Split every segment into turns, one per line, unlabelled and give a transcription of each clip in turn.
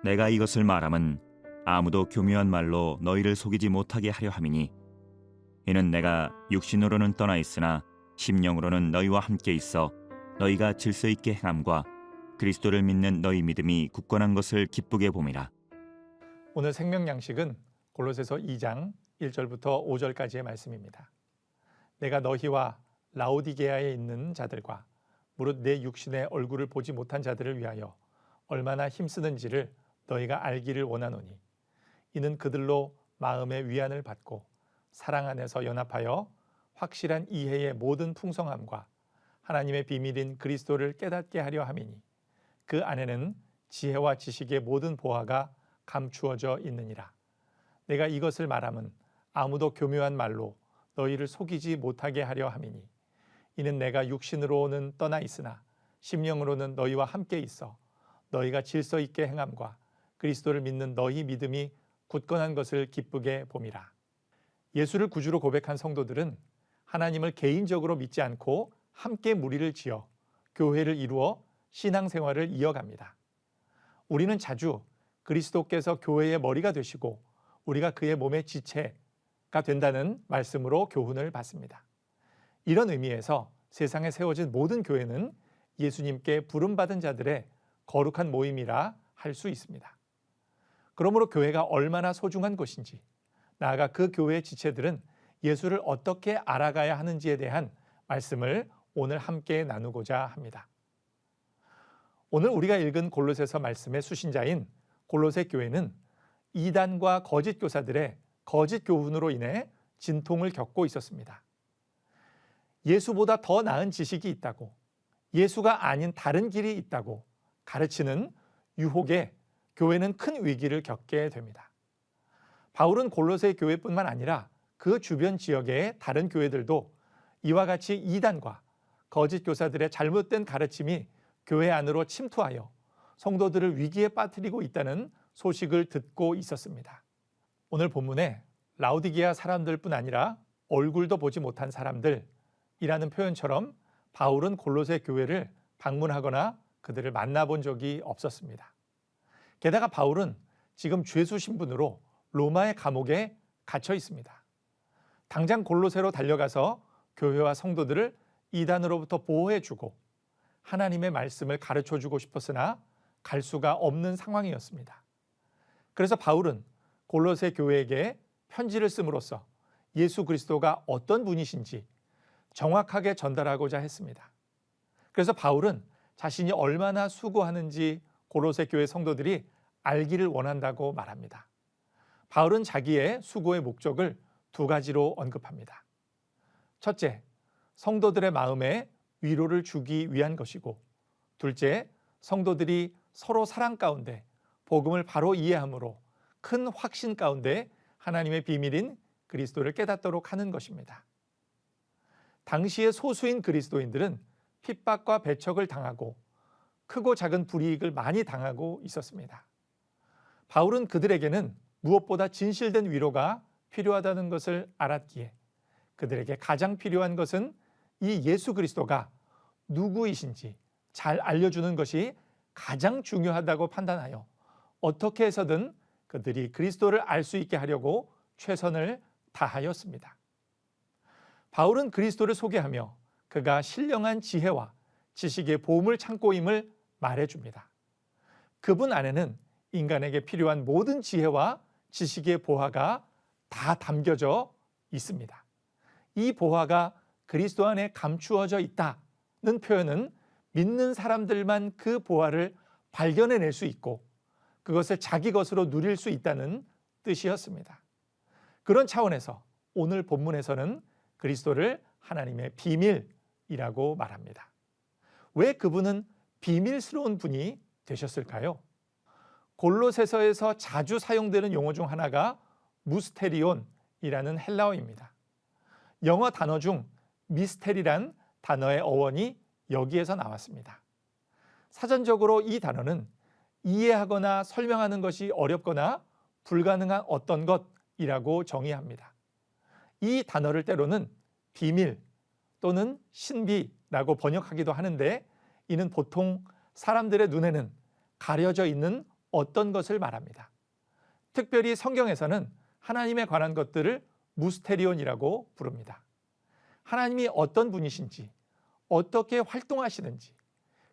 내가 이것을 말함은 아무도 교묘한 말로 너희를 속이지 못하게 하려 함이니 이는 내가 육신으로는 떠나 있으나 심령으로는 너희와 함께 있어 너희가 질서 있게 행함과 그리스도를 믿는 너희 믿음이 굳건한 것을 기쁘게 봄이라.
오늘 생명 양식은 골로새서 2장 1절부터 5절까지의 말씀입니다. 내가 너희와 라오디게아에 있는 자들과 무릇 내 육신의 얼굴을 보지 못한 자들을 위하여 얼마나 힘쓰는지를 너희가 알기를 원하노니 이는 그들로 마음의 위안을 받고 사랑 안에서 연합하여 확실한 이해의 모든 풍성함과 하나님의 비밀인 그리스도를 깨닫게 하려 함이니 그 안에는 지혜와 지식의 모든 보화가 감추어져 있느니라. 내가 이것을 말함은 아무도 교묘한 말로 너희를 속이지 못하게 하려 함이니 이는 내가 육신으로는 떠나 있으나 심령으로는 너희와 함께 있어 너희가 질서 있게 행함과 그리스도를 믿는 너희 믿음이 굳건한 것을 기쁘게 봄이라. 예수를 구주로 고백한 성도들은 하나님을 개인적으로 믿지 않고 함께 무리를 지어 교회를 이루어 신앙생활을 이어갑니다. 우리는 자주 그리스도께서 교회의 머리가 되시고 우리가 그의 몸의 지체가 된다는 말씀으로 교훈을 받습니다. 이런 의미에서 세상에 세워진 모든 교회는 예수님께 부름받은 자들의 거룩한 모임이라 할 수 있습니다. 그러므로 교회가 얼마나 소중한 것인지, 나아가 그 교회의 지체들은 예수를 어떻게 알아가야 하는지에 대한 말씀을 오늘 함께 나누고자 합니다. 오늘 우리가 읽은 골로새서 말씀의 수신자인 골로새 교회는 이단과 거짓 교사들의 거짓 교훈으로 인해 진통을 겪고 있었습니다. 예수보다 더 나은 지식이 있다고, 예수가 아닌 다른 길이 있다고 가르치는 유혹에 교회는 큰 위기를 겪게 됩니다. 바울은 골로새 교회뿐만 아니라 그 주변 지역의 다른 교회들도 이와 같이 이단과 거짓 교사들의 잘못된 가르침이 교회 안으로 침투하여 성도들을 위기에 빠뜨리고 있다는 소식을 듣고 있었습니다. 오늘 본문에 라오디게아 사람들뿐 아니라 얼굴도 보지 못한 사람들이라는 표현처럼 바울은 골로새 교회를 방문하거나 그들을 만나본 적이 없었습니다. 게다가 바울은 지금 죄수 신분으로 로마의 감옥에 갇혀 있습니다. 당장 골로새로 달려가서 교회와 성도들을 이단으로부터 보호해주고 하나님의 말씀을 가르쳐주고 싶었으나 갈 수가 없는 상황이었습니다. 그래서 바울은 골로새 교회에게 편지를 씀으로써 예수 그리스도가 어떤 분이신지 정확하게 전달하고자 했습니다. 그래서 바울은 자신이 얼마나 수고하는지 골로새 교회 성도들이 알기를 원한다고 말합니다. 바울은 자기의 수고의 목적을 두 가지로 언급합니다. 첫째, 성도들의 마음에 위로를 주기 위한 것이고, 둘째, 성도들이 서로 사랑 가운데 복음을 바로 이해함으로 큰 확신 가운데 하나님의 비밀인 그리스도를 깨닫도록 하는 것입니다. 당시의 소수인 그리스도인들은 핍박과 배척을 당하고 크고 작은 불이익을 많이 당하고 있었습니다. 바울은 그들에게는 무엇보다 진실된 위로가 필요하다는 것을 알았기에 그들에게 가장 필요한 것은 이 예수 그리스도가 누구이신지 잘 알려주는 것이 가장 중요하다고 판단하여 어떻게 해서든 그들이 그리스도를 알 수 있게 하려고 최선을 다하였습니다. 바울은 그리스도를 소개하며 그가 신령한 지혜와 지식의 보물 창고임을 말해줍니다. 그분 안에는 인간에게 필요한 모든 지혜와 지식의 보화가 다 담겨져 있습니다. 이 보화가 그리스도 안에 감추어져 있다는 표현은 믿는 사람들만 그 보화를 발견해낼 수 있고 그것을 자기 것으로 누릴 수 있다는 뜻이었습니다. 그런 차원에서 오늘 본문에서는 그리스도를 하나님의 비밀이라고 말합니다. 왜 그분은 비밀스러운 분이 되셨을까요? 골로새서에서 자주 사용되는 용어 중 하나가 무스테리온이라는 헬라어입니다. 영어 단어 중 미스테리란 단어의 어원이 여기에서 나왔습니다. 사전적으로 이 단어는 이해하거나 설명하는 것이 어렵거나 불가능한 어떤 것이라고 정의합니다. 이 단어를 때로는 비밀 또는 신비라고 번역하기도 하는데 이는 보통 사람들의 눈에는 가려져 있는 어떤 것을 말합니다. 특별히 성경에서는 하나님에 관한 것들을 무스테리온이라고 부릅니다. 하나님이 어떤 분이신지, 어떻게 활동하시는지,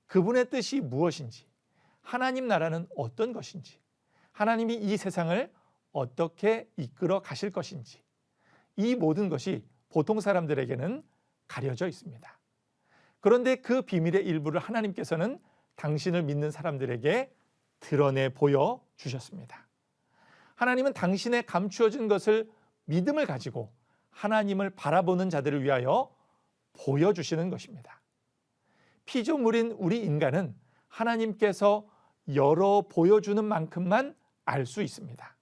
그분의 뜻이 무엇인지, 하나님 나라는 어떤 것인지, 하나님이 이 세상을 어떻게 이끌어 가실 것인지, 이 모든 것이 보통 사람들에게는 가려져 있습니다. 그런데 그 비밀의 일부를 하나님께서는 당신을 믿는 사람들에게 드러내 보여주셨습니다. 하나님은 당신의 감추어진 것을 믿음을 가지고 하나님을 바라보는 자들을 위하여 보여주시는 것입니다. 피조물인 우리 인간은 하나님께서 열어 보여주는 만큼만 알 수 있습니다.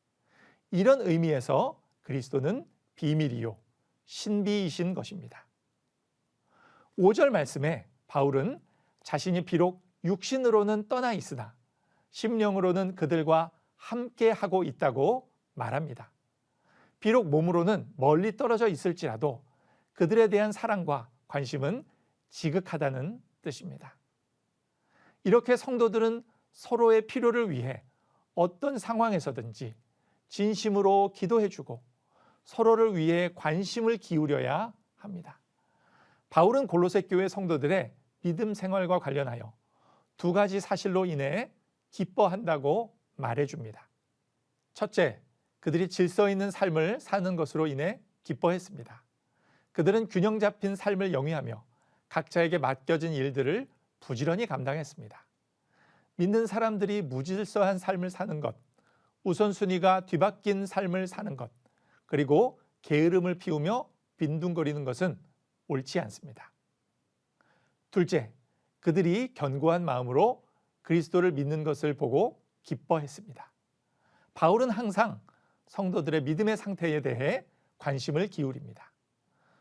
이런 의미에서 그리스도는 비밀이요 신비이신 것입니다. 5절 말씀에 바울은 자신이 비록 육신으로는 떠나 있으나 심령으로는 그들과 함께 하고 있다고 말합니다. 비록 몸으로는 멀리 떨어져 있을지라도 그들에 대한 사랑과 관심은 지극하다는 뜻입니다. 이렇게 성도들은 서로의 필요를 위해 어떤 상황에서든지 진심으로 기도해주고 서로를 위해 관심을 기울여야 합니다. 바울은 골로새 교회 성도들의 믿음 생활과 관련하여 두 가지 사실로 인해 기뻐한다고 말해줍니다. 첫째, 그들이 질서 있는 삶을 사는 것으로 인해 기뻐했습니다. 그들은 균형 잡힌 삶을 영위하며 각자에게 맡겨진 일들을 부지런히 감당했습니다. 믿는 사람들이 무질서한 삶을 사는 것, 우선순위가 뒤바뀐 삶을 사는 것, 그리고 게으름을 피우며 빈둥거리는 것은 옳지 않습니다. 둘째, 그들이 견고한 마음으로 그리스도를 믿는 것을 보고 기뻐했습니다. 바울은 항상 성도들의 믿음의 상태에 대해 관심을 기울입니다.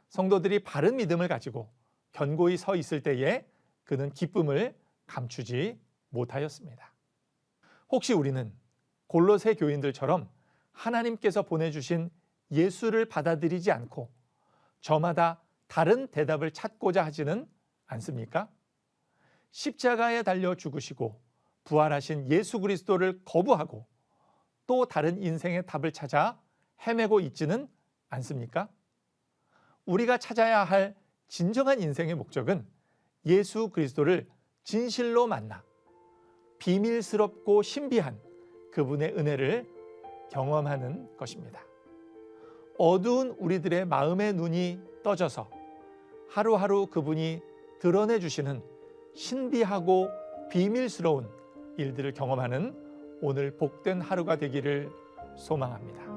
성도들이 바른 믿음을 가지고 견고히 서 있을 때에 그는 기쁨을 감추지 못하였습니다. 혹시 우리는 골로새 교인들처럼 하나님께서 보내주신 예수를 받아들이지 않고 저마다 다른 대답을 찾고자 하지는 않습니까? 십자가에 달려 죽으시고 부활하신 예수 그리스도를 거부하고 또 다른 인생의 답을 찾아 헤매고 있지는 않습니까? 우리가 찾아야 할 진정한 인생의 목적은 예수 그리스도를 진실로 만나 비밀스럽고 신비한 그분의 은혜를 경험하는 것입니다. 어두운 우리들의 마음의 눈이 떠져서 하루하루 그분이 드러내 주시는 신비하고 비밀스러운 일들을 경험하는 오늘 복된 하루가 되기를 소망합니다.